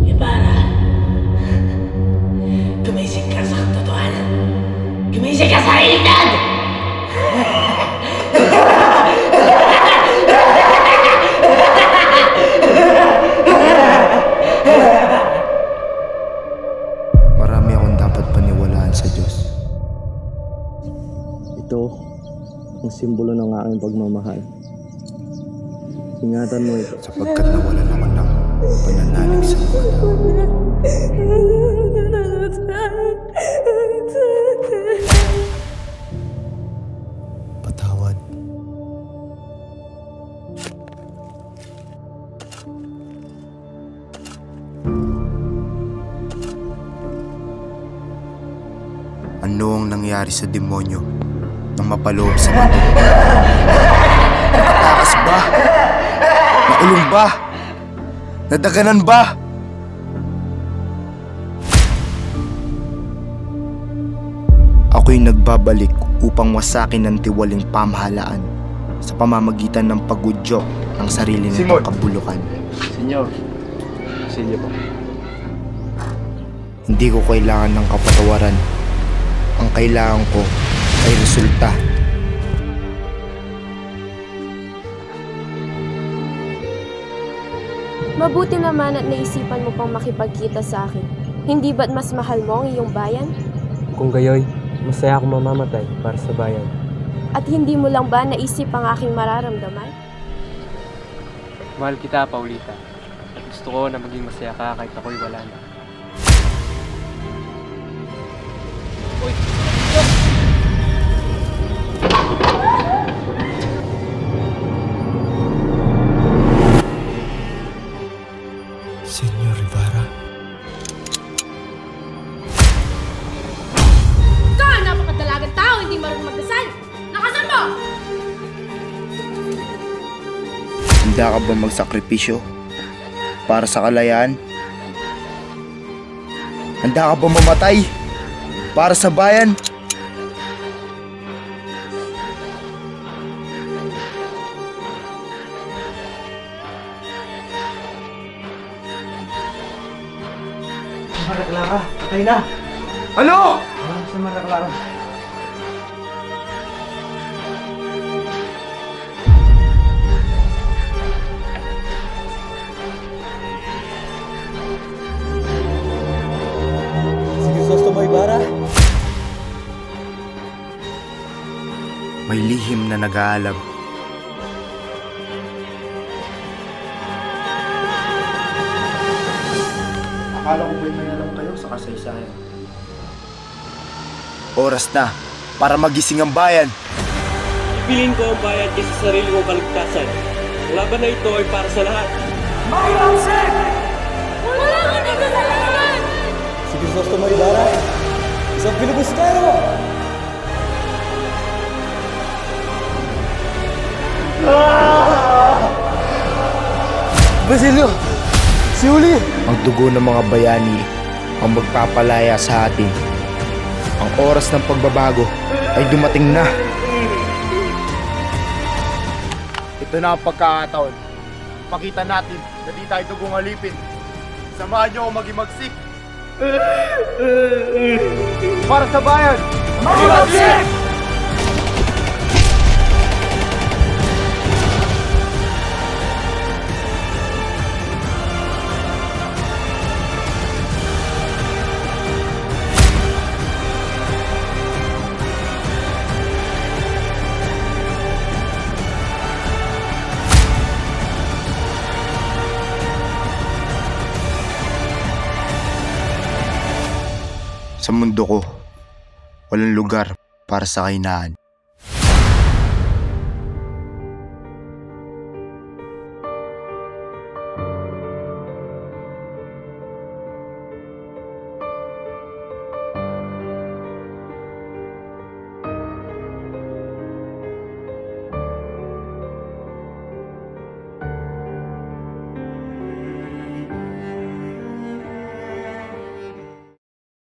Ibarra, gumising ka sa katotohanan. Gumising ka sa realidad! Marami akong dapat paniwalaan sa Diyos. Ito ang simbolo ng aking pagmamahal. Ingatan mo ito. Sapagkat nawalan ako ng pananalig sa mga tao. Patawad. Ano ang nangyari sa demonyo nang mapaloob sa mundo? Nakatakas ba? Nakulong ba? Nadaganan ba? Ako'y nagbabalik upang wasakin ang tiwaling pamahalaan sa pamamagitan ng pag-udyok ng sarili nitong kabulukan. Senyor, silya po. Hindi ko kailangan ng kapatawaran. Ang kailangan ko ay resulta. Mabuti naman at naisipan mo pang makipagkita sa akin. Hindi ba't mas mahal mo ang iyong bayan? Kung gayoy, masaya akong mamamatay para sa bayan. At hindi mo lang ba naisip ang aking mararamdaman? Mahal kita, Paulita. At gusto ko na maging masaya ka kahit ako'y wala na. Senyor Ibarra. Ka! Napakadalagang tao! Hindi marunong magdasal! Nakasan mo! Handa ka ba magsakripisyo para sa kalayaan? Handa ka ba mamatay para sa bayan? Mara Clara, patay na! Ano? Sa Mara Clara. Si Crisostomo Ibarra? May lihim na nag-aalab. Akala ko ba'y may alam kayo sa kasaysayan? Oras na para magising ang bayan. Piliin ko ang bayan kaysa sarili kong kaligtasan. Ang laban na ito ay para sa lahat. Wala ka dito sa lahat! Si Crisostomo Ibarra? Isang Filibustero! Basilio! Si Uli! Ang dugo ng mga bayani ang magpapalaya sa atin. Ang oras ng pagbabago ay dumating na. Ito na ang pagkakataon. Pakita natin na di tayo dugong alipin. Samahan niyo ako magimagsik. Para sa bayan! Magimagsik! Sa mundo ko, walang lugar para sa kahinaan.